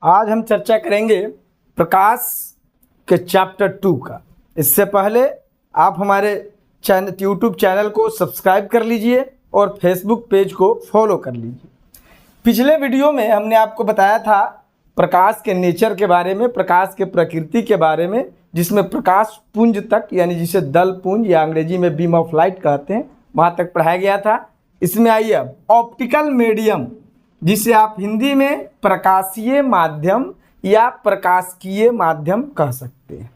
आज हम चर्चा करेंगे प्रकाश के चैप्टर 2 का। इससे पहले आप हमारे यूट्यूब चैनल को सब्सक्राइब कर लीजिए और फेसबुक पेज को फॉलो कर लीजिए। पिछले वीडियो में हमने आपको बताया था प्रकाश के नेचर के बारे में, प्रकाश के प्रकृति के बारे में, जिसमें प्रकाश पुंज तक यानी जिसे दल पुंज या अंग्रेजी में बीम ऑफ लाइट कहते हैं, वहाँ तक पढ़ाया गया था। इसमें आइए अब ऑप्टिकल मीडियम, जिसे आप हिंदी में प्रकाशीय माध्यम या प्रकाशिकीय माध्यम कह सकते हैं,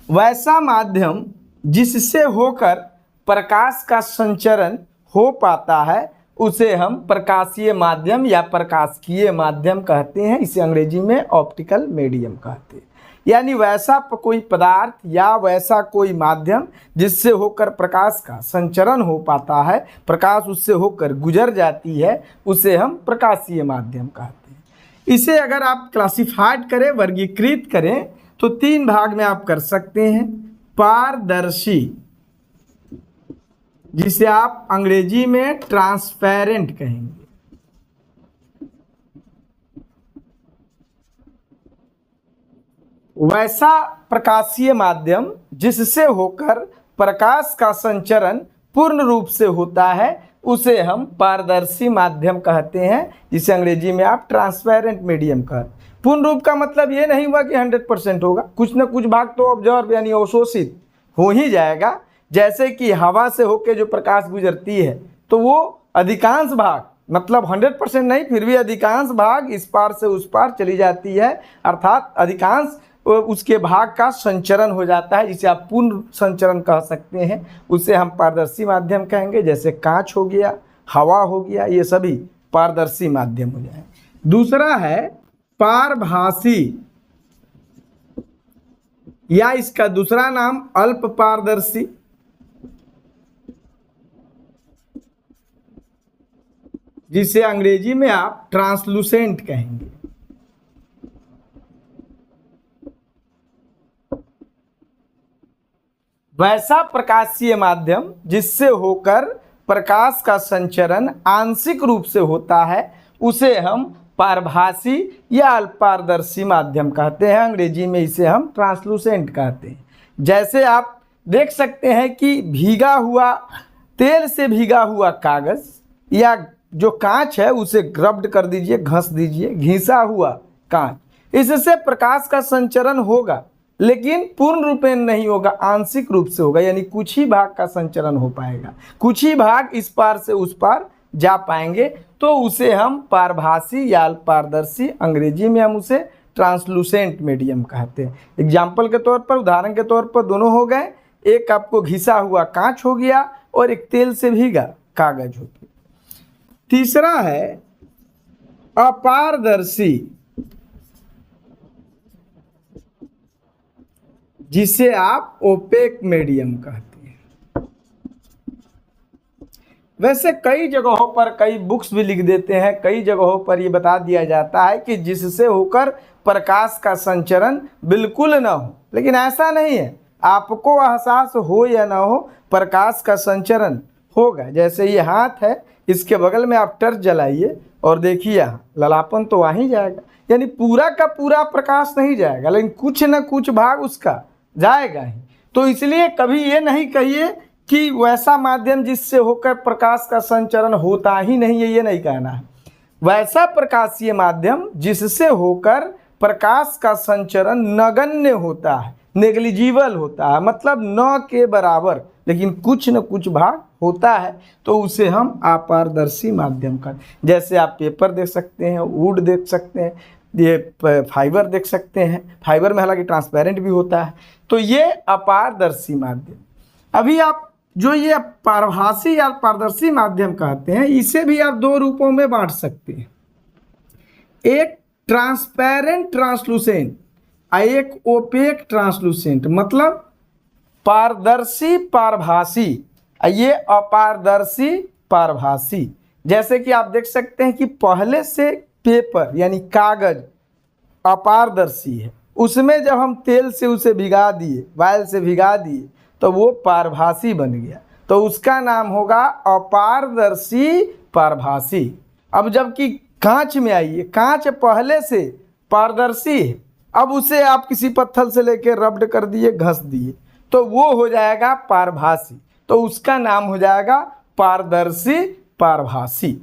वैसा माध्यम जिससे होकर प्रकाश का संचरण हो पाता है उसे हम प्रकाशीय माध्यम या प्रकाशिकीय माध्यम कहते हैं। इसे अंग्रेजी में ऑप्टिकल मीडियम कहते हैं। यानी वैसा कोई पदार्थ या वैसा कोई माध्यम जिससे होकर प्रकाश का संचरण हो पाता है, प्रकाश उससे होकर गुजर जाती है, उसे हम प्रकाशीय माध्यम कहते हैं। इसे अगर आप क्लासिफाइड करें, वर्गीकृत करें, तो 3 भाग में आप कर सकते हैं। पारदर्शी, जिसे आप अंग्रेजी में ट्रांसपेरेंट कहेंगे, वैसा प्रकाशीय माध्यम जिससे होकर प्रकाश का संचरण पूर्ण रूप से होता है उसे हम पारदर्शी माध्यम कहते हैं, जिसे अंग्रेजी में आप ट्रांसपेरेंट मीडियम कहते हैं। पूर्ण रूप का मतलब ये नहीं हुआ कि 100% होगा, कुछ न कुछ भाग तो ऑब्जर्व यानी अवशोषित हो ही जाएगा। जैसे कि हवा से होकर जो प्रकाश गुजरती है तो वो अधिकांश भाग, मतलब 100% नहीं, फिर भी अधिकांश भाग इस पार से उस पार चली जाती है, अर्थात अधिकांश उसके भाग का संचरण हो जाता है, जिसे आप पूर्ण संचरण कह सकते हैं। उसे हम पारदर्शी माध्यम कहेंगे। जैसे कांच हो गया, हवा हो गया, ये सभी पारदर्शी माध्यम हो जाए। दूसरा है पारभासी, या इसका दूसरा नाम अल्प पारदर्शी, जिसे अंग्रेजी में आप ट्रांसलूसेंट कहेंगे। वैसा प्रकाशीय माध्यम जिससे होकर प्रकाश का संचरण आंशिक रूप से होता है उसे हम पारभासी या अल्पपारदर्शी माध्यम कहते हैं। अंग्रेजी में इसे हम ट्रांसलूसेंट कहते हैं। जैसे आप देख सकते हैं कि भीगा हुआ, तेल से भीगा हुआ कागज या जो कांच है उसे रब्ड कर दीजिए, घस दीजिए, घिसा हुआ कांच, इससे प्रकाश का संचरण होगा, लेकिन पूर्ण रूपेण नहीं होगा, आंशिक रूप से होगा। यानी कुछ ही भाग का संचरण हो पाएगा, कुछ ही भाग इस पार से उस पार जा पाएंगे, तो उसे हम पारभासी या अल्पपारदर्शी, अंग्रेजी में हम उसे ट्रांसलूसेंट मीडियम कहते हैं। एग्जाम्पल के तौर पर, उदाहरण के तौर पर दोनों हो गए। एक आपको घिसा हुआ कांच हो गया और एक तेल से भीगा कागज हो गया। तीसरा है अपारदर्शी, जिसे आप ओपेक मीडियम कहते हैं। वैसे कई जगहों पर कई बुक्स भी लिख देते हैं, कई जगहों पर ये बता दिया जाता है कि जिससे होकर प्रकाश का संचरण बिल्कुल ना हो, लेकिन ऐसा नहीं है। आपको एहसास हो या ना हो, प्रकाश का संचरण होगा। जैसे ये हाथ है, इसके बगल में आप टर्च जलाइए और देखिए यहाँ ललापन तो आ ही जाएगा। यानी पूरा का पूरा प्रकाश नहीं जाएगा, लेकिन कुछ न कुछ भाग उसका जाएगा ही। तो इसलिए कभी ये नहीं कहिए कि वैसा माध्यम जिससे होकर प्रकाश का संचरण होता ही नहीं है, ये नहीं कहना है। वैसा प्रकाशीय माध्यम जिससे होकर प्रकाश का संचरण नगण्य होता है, नेग्लिजिबल होता है, मतलब न के बराबर, लेकिन कुछ न कुछ भाग होता है, तो उसे हम अपारदर्शी माध्यम का। जैसे आप पेपर देख सकते हैं, वुड देख सकते हैं, ये फाइबर देख सकते हैं। फाइबर में हालांकि ट्रांसपेरेंट भी होता है, तो ये अपारदर्शी माध्यम। अभी आप जो ये पारभासी या पारदर्शी माध्यम कहते हैं, इसे भी आप 2 रूपों में बांट सकते हैं। एक ट्रांसपेरेंट ट्रांसलूसेंट और एक ओपेक ट्रांसलूसेंट, मतलब पारदर्शी पारभासी, ये अपारदर्शी पारभासी। जैसे कि आप देख सकते हैं कि पहले से पेपर यानी कागज अपारदर्शी है, उसमें जब हम तेल से उसे भिगा दिए, वायल से भिगा दिए, तो वो पारभासी बन गया, तो उसका नाम होगा अपारदर्शी पारभासी। अब जबकि कांच में आइए, कांच पहले से पारदर्शी है, अब उसे आप किसी पत्थर से लेके रब्ड कर दिए, घस दिए, तो वो हो जाएगा पारभासी, तो उसका नाम हो जाएगा पारदर्शी पारभासी।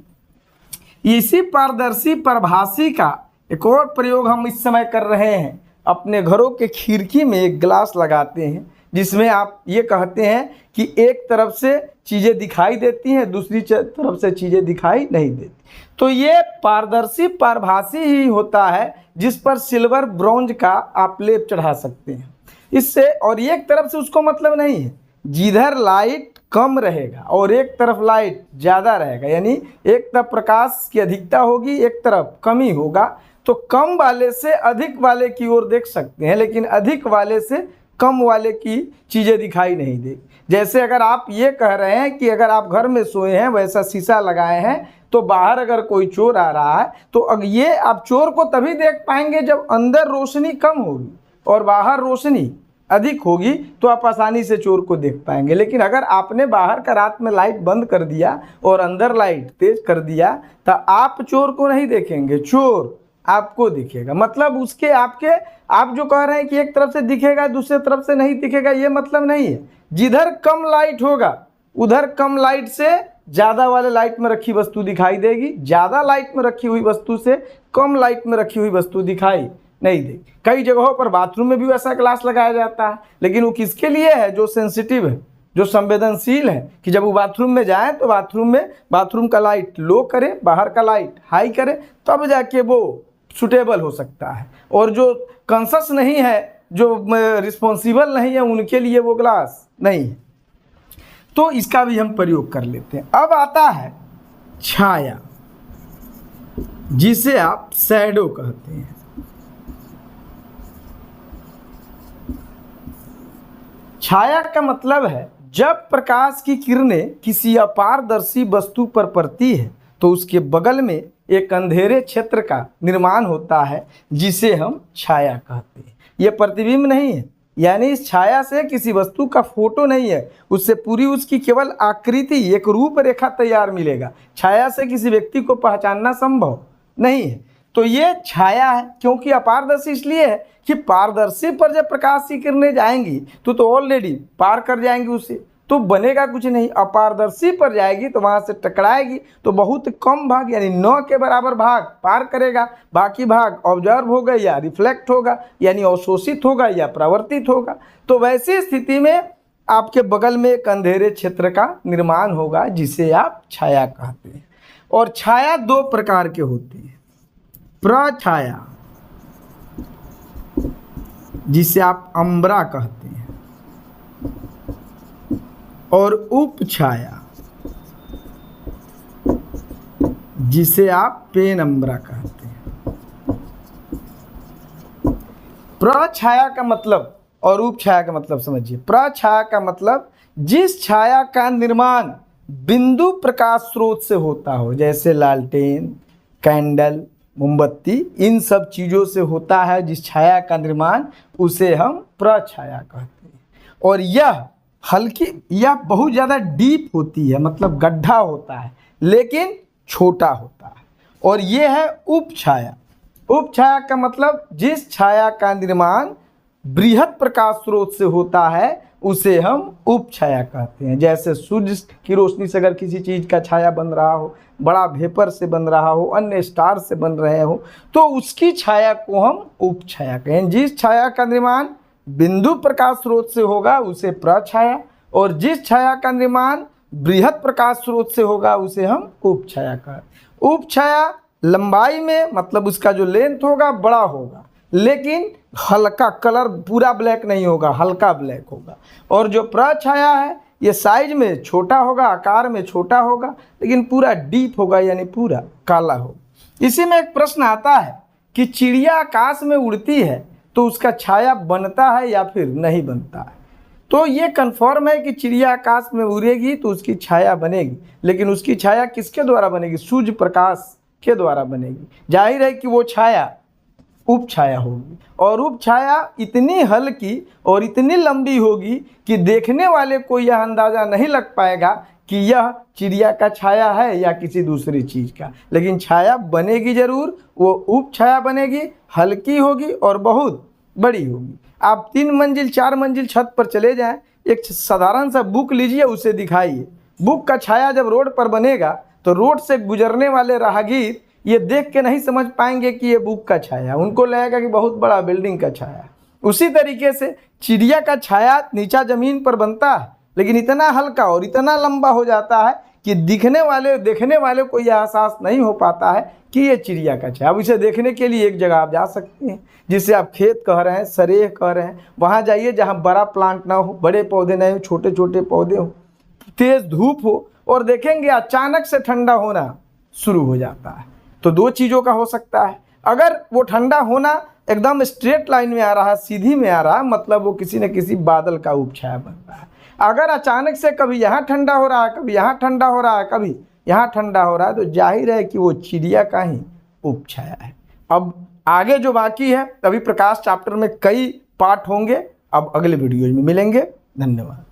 इसी पारदर्शी पारभासी का एक और प्रयोग हम इस समय कर रहे हैं। अपने घरों के खिड़की में एक ग्लास लगाते हैं जिसमें आप ये कहते हैं कि एक तरफ से चीज़ें दिखाई देती हैं, दूसरी तरफ से चीज़ें दिखाई नहीं देती। तो ये पारदर्शी पारभासी ही होता है जिस पर सिल्वर ब्रॉन्ज का आप लेप चढ़ा सकते हैं इससे, और एक तरफ से उसको मतलब नहीं है, जिधर लाइट कम रहेगा और एक तरफ लाइट ज़्यादा रहेगा, यानी एक तरफ प्रकाश की अधिकता होगी, एक तरफ कमी होगा, तो कम वाले से अधिक वाले की ओर देख सकते हैं, लेकिन अधिक वाले से कम वाले की चीज़ें दिखाई नहीं देगी। जैसे अगर आप ये कह रहे हैं कि अगर आप घर में सोए हैं, वैसा शीशा लगाए हैं, तो बाहर अगर कोई चोर आ रहा है तो अब ये आप चोर को तभी देख पाएंगे जब अंदर रोशनी कम होगी और बाहर रोशनी अधिक होगी, तो आप आसानी से चोर को देख पाएंगे। लेकिन अगर आपने बाहर का रात में लाइट बंद कर दिया और अंदर लाइट तेज कर दिया तो आप चोर को नहीं देखेंगे, चोर आपको दिखेगा। मतलब उसके आपके आप जो कह रहे हैं कि एक तरफ से दिखेगा दूसरे तरफ से नहीं दिखेगा, ये मतलब नहीं है। जिधर कम लाइट होगा उधर कम लाइट से ज़्यादा वाले लाइट में रखी वस्तु दिखाई देगी, ज़्यादा लाइट में रखी हुई वस्तु से कम लाइट में रखी हुई वस्तु दिखाई नहीं देगी। कई जगहों पर बाथरूम में भी वैसा ग्लास लगाया जाता है, लेकिन वो किसके लिए है? जो सेंसिटिव है, जो संवेदनशील है, कि जब वो बाथरूम में जाए तो बाथरूम का लाइट लो करे, बाहर का लाइट हाई करे, तब जाके वो सुटेबल हो सकता है। और जो कॉन्शस नहीं है, जो रिस्पॉन्सिबल नहीं है, उनके लिए वो ग्लास नहीं है। तो इसका भी हम प्रयोग कर लेते हैं। अब आता है छाया, जिसे आप शैडो कहते हैं। छाया का मतलब है जब प्रकाश की किरणें किसी अपारदर्शी वस्तु पर पड़ती है तो उसके बगल में एक अंधेरे क्षेत्र का निर्माण होता है जिसे हम छाया कहते हैं। यह प्रतिबिंब नहीं है, यानी इस छाया से किसी वस्तु का फोटो नहीं है, उससे पूरी उसकी केवल आकृति, एक रूपरेखा तैयार मिलेगा। छाया से किसी व्यक्ति को पहचानना संभव नहीं है। तो ये छाया है, क्योंकि अपारदर्शी इसलिए है कि पारदर्शी पर जब प्रकाश की किरणें जाएंगी तो ऑलरेडी पार कर जाएंगी उसे, तो बनेगा कुछ नहीं। अपारदर्शी पर जाएगी तो वहाँ से टकराएगी तो बहुत कम भाग, यानी 9 के बराबर भाग पार करेगा, बाकी भाग ऑब्जर्व होगा या रिफ्लेक्ट होगा, यानी अवशोषित होगा या प्रवर्तित होगा। तो वैसी स्थिति में आपके बगल में एक अंधेरे क्षेत्र का निर्माण होगा जिसे आप छाया कहते हैं। और छाया 2 प्रकार के होती है, प्रछाया जिसे आप अम्बरा कहते हैं, और उपछाया जिसे आप पेनम्बरा कहते हैं। प्रछाया का मतलब और उपछाया का मतलब समझिए। प्रछाया का मतलब जिस छाया का निर्माण बिंदु प्रकाश स्रोत से होता हो, जैसे लालटेन, कैंडल, मोमबत्ती, इन सब चीज़ों से होता है जिस छाया का निर्माण, उसे हम प्रछाया कहते हैं। और यह हल्की या बहुत ज़्यादा डीप होती है, मतलब गड्ढा होता है लेकिन छोटा होता है। और ये है उपछाया। उपछाया का मतलब जिस छाया का निर्माण बृहद प्रकाश स्रोत से होता है उसे हम उपछाया कहते हैं। जैसे सूर्य की रोशनी से अगर किसी चीज़ का छाया बन रहा हो, बड़ा वेपर से बन रहा हो, अन्य स्टार से बन रहे हो, तो उसकी छाया को हम उपछाया कहें। जिस छाया का निर्माण बिंदु प्रकाश स्रोत से होगा उसे प्रछाया, और जिस छाया का निर्माण बृहद प्रकाश स्रोत से होगा उसे हम उपछाया कहें। उपछाया लंबाई में, मतलब उसका जो लेंथ होगा बड़ा होगा, लेकिन हल्का, कलर पूरा ब्लैक नहीं होगा, हल्का ब्लैक होगा। और जो प्रछाया है ये साइज में छोटा होगा, आकार में छोटा होगा, लेकिन पूरा डीप होगा, यानी पूरा काला होगा। इसी में एक प्रश्न आता है कि चिड़िया आकाश में उड़ती है तो उसका छाया बनता है या फिर नहीं बनता है। तो ये कन्फर्म है कि चिड़िया आकाश में उड़ेगी तो उसकी छाया बनेगी, लेकिन उसकी छाया किसके द्वारा बनेगी? सूर्य प्रकाश के द्वारा बनेगी। जाहिर है कि वो छाया उपछाया होगी, और उपछाया इतनी हल्की और इतनी लंबी होगी कि देखने वाले को यह अंदाज़ा नहीं लग पाएगा कि यह चिड़िया का छाया है या किसी दूसरी चीज़ का, लेकिन छाया बनेगी जरूर। वो उप छाया बनेगी, हल्की होगी और बहुत बड़ी होगी। आप 3 मंजिल 4 मंजिल छत पर चले जाएं, एक साधारण सा बुक लीजिए, उसे दिखाइए। बुक का छाया जब रोड पर बनेगा तो रोड से गुजरने वाले राहगीर ये देख के नहीं समझ पाएंगे कि ये बुक का छाया, उनको लगेगा कि बहुत बड़ा बिल्डिंग का छाया। उसी तरीके से चिड़िया का छाया नीचा जमीन पर बनता है, लेकिन इतना हल्का और इतना लंबा हो जाता है कि देखने वाले को यह एहसास नहीं हो पाता है कि ये चिड़िया का छाया। अब इसे देखने के लिए एक जगह आप जा सकते हैं, जिसे आप खेत कह रहे हैं, सरेह कह रहे हैं, वहाँ जाइए जहाँ बड़ा प्लांट ना हो, बड़े पौधे ना हो, छोटे छोटे पौधे हो, तेज़ धूप हो, और देखेंगे अचानक से ठंडा होना शुरू हो जाता है। तो 2 चीज़ों का हो सकता है। अगर वो ठंडा होना एकदम स्ट्रेट लाइन में आ रहा है, सीधी में आ रहा है, मतलब वो किसी न किसी बादल का उपछाया बन रहा है। अगर अचानक से कभी यहाँ ठंडा हो रहा है, कभी यहाँ ठंडा हो रहा है, कभी यहाँ ठंडा हो रहा है, तो जाहिर है कि वो चिड़िया का ही उपछाया है। अब आगे जो बाकी है, अभी प्रकाश चैप्टर में कई पार्ट होंगे, अब अगले वीडियो में मिलेंगे। धन्यवाद।